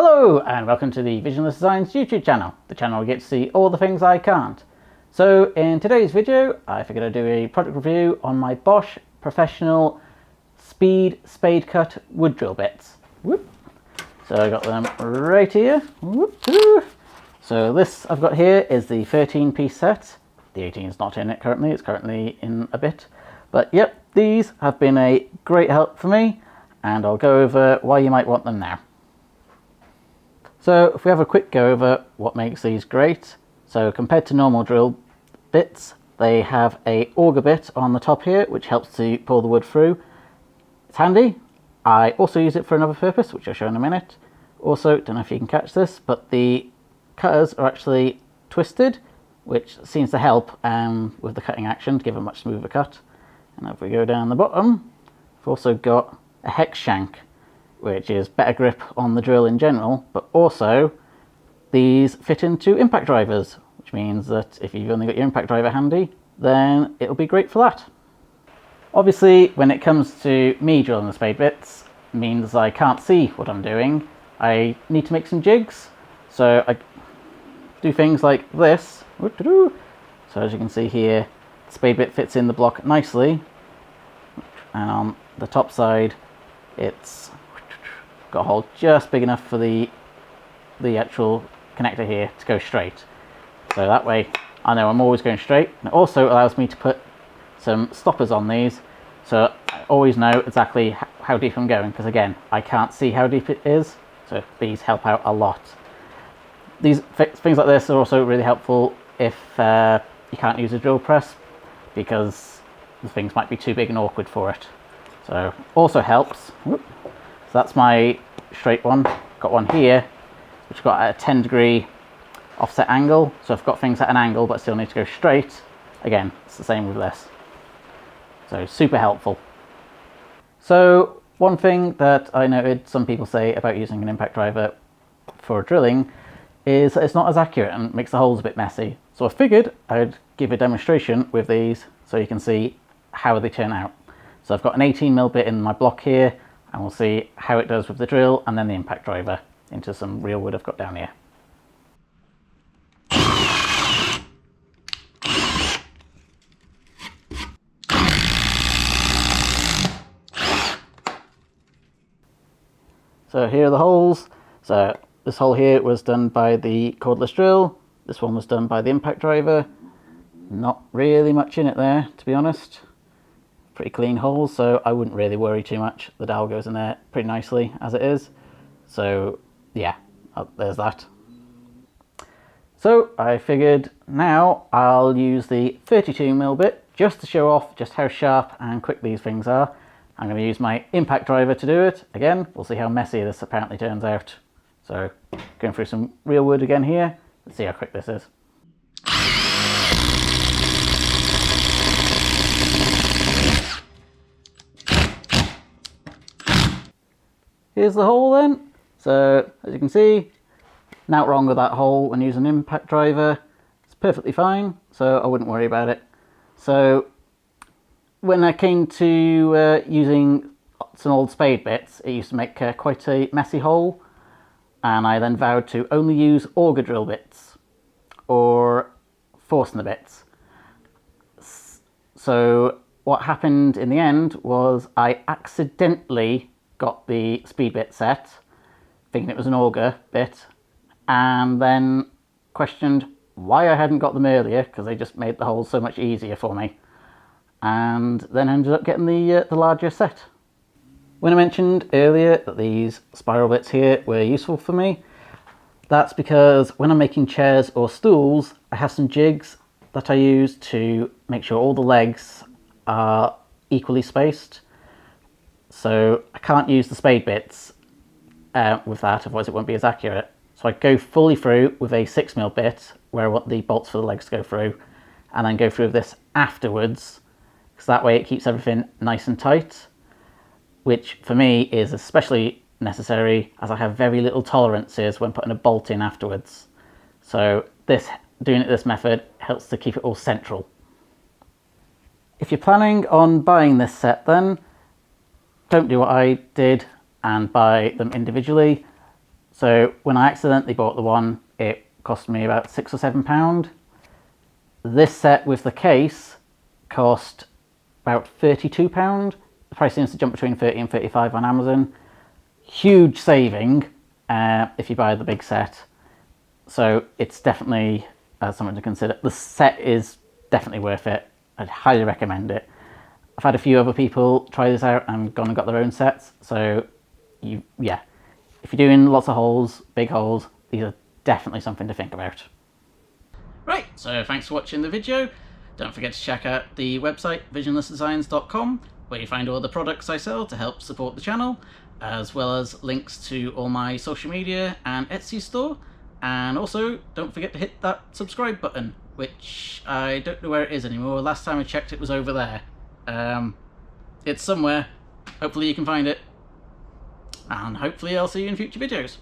Hello and welcome to the Visionless Designs YouTube channel, the channel where you get to see all the things I can't. So in today's video I figured I'd do a product review on my Bosch professional Spade cut wood drill bits. Whoop. So I got them right here. Whoop. So this I've got here is the 13-piece set. The 18 is not in it currently, it's currently in a bit. But yep, these have been a great help for me and I'll go over why you might want them now. So if we have a quick go over what makes these great. So compared to normal drill bits, they have a auger bit on the top here which helps to pull the wood through. It's handy. I also use it for another purpose which I'll show in a minute. Also, don't know if you can catch this, but the cutters are actually twisted, which seems to help with the cutting action to give a much smoother cut. And if we go down the bottom, we've also got a hex shank, which is better grip on the drill in general, but also these fit into impact drivers, which means that if you've only got your impact driver handy, then it'll be great for that. Obviously, when it comes to me drilling the spade bits, it means I can't see what I'm doing. I need to make some jigs, so I do things like this. So as you can see here, the spade bit fits in the block nicely, and on the top side it's got a hole just big enough for the actual connector here to go straight. So that way I know I'm always going straight. And it also allows me to put some stoppers on these, so I always know exactly how deep I'm going, because again, I can't see how deep it is, so these help out a lot. These things like this are also really helpful if you can't use a drill press, because the things might be too big and awkward for it. So also helps. Whoop. So that's my straight one. Got one here which got a 10-degree offset angle, so I've got things at an angle but still need to go straight. Again, it's the same with this. So super helpful. So one thing that I noted some people say about using an impact driver for drilling is that it's not as accurate and makes the holes a bit messy. So I figured I'd give a demonstration with these so you can see how they turn out. So I've got an 18mm bit in my block here, and we'll see how it does with the drill and then the impact driver into some real wood I've got down here. So here are the holes. So this hole here was done by the cordless drill. This one was done by the impact driver. Not really much in it there, to be honest. Pretty clean holes, so I wouldn't really worry too much. The dowel goes in there pretty nicely as it is. So yeah, there's that. So I figured now I'll use the 32mm bit just to show off just how sharp and quick these things are. I'm going to use my impact driver to do it. Again, we'll see how messy this apparently turns out. So going through some real wood again here. Let's see how quick this is. Here's the hole then. So as you can see, nothing wrong with that hole when using an impact driver. It's perfectly fine, so I wouldn't worry about it. So when I came to using some old spade bits, it used to make quite a messy hole, and I then vowed to only use auger drill bits or Forstner bits. So what happened in the end was I accidentally got the speed bit set, thinking it was an auger bit, and then questioned why I hadn't got them earlier, because they just made the holes so much easier for me, and then ended up getting the larger set. When I mentioned earlier that these spiral bits here were useful for me, that's because when I'm making chairs or stools, I have some jigs that I use to make sure all the legs are equally spaced. So I can't use the spade bits with that, otherwise it won't be as accurate. So I go fully through with a 6mm bit where I want the bolts for the legs to go through, and then go through with this afterwards, because that way it keeps everything nice and tight, which for me is especially necessary as I have very little tolerances when putting a bolt in afterwards. So doing it this method helps to keep it all central. If you're planning on buying this set then, don't do what I did and buy them individually. So when I accidentally bought the one, it cost me about £6 or £7. This set with the case cost about £32. The price seems to jump between 30 and 35 on Amazon. Huge saving if you buy the big set. So it's definitely something to consider. The set is definitely worth it. I'd highly recommend it. I've had a few other people try this out and gone and got their own sets. So yeah, if you're doing lots of holes, big holes, these are definitely something to think about. Right, so thanks for watching the video. Don't forget to check out the website visionlessdesigns.com, where you find all the products I sell to help support the channel, as well as links to all my social media and Etsy store. And also, don't forget to hit that subscribe button, which I don't know where it is anymore. Last time I checked it was over there. It's somewhere. Hopefully you can find it. And hopefully I'll see you in future videos.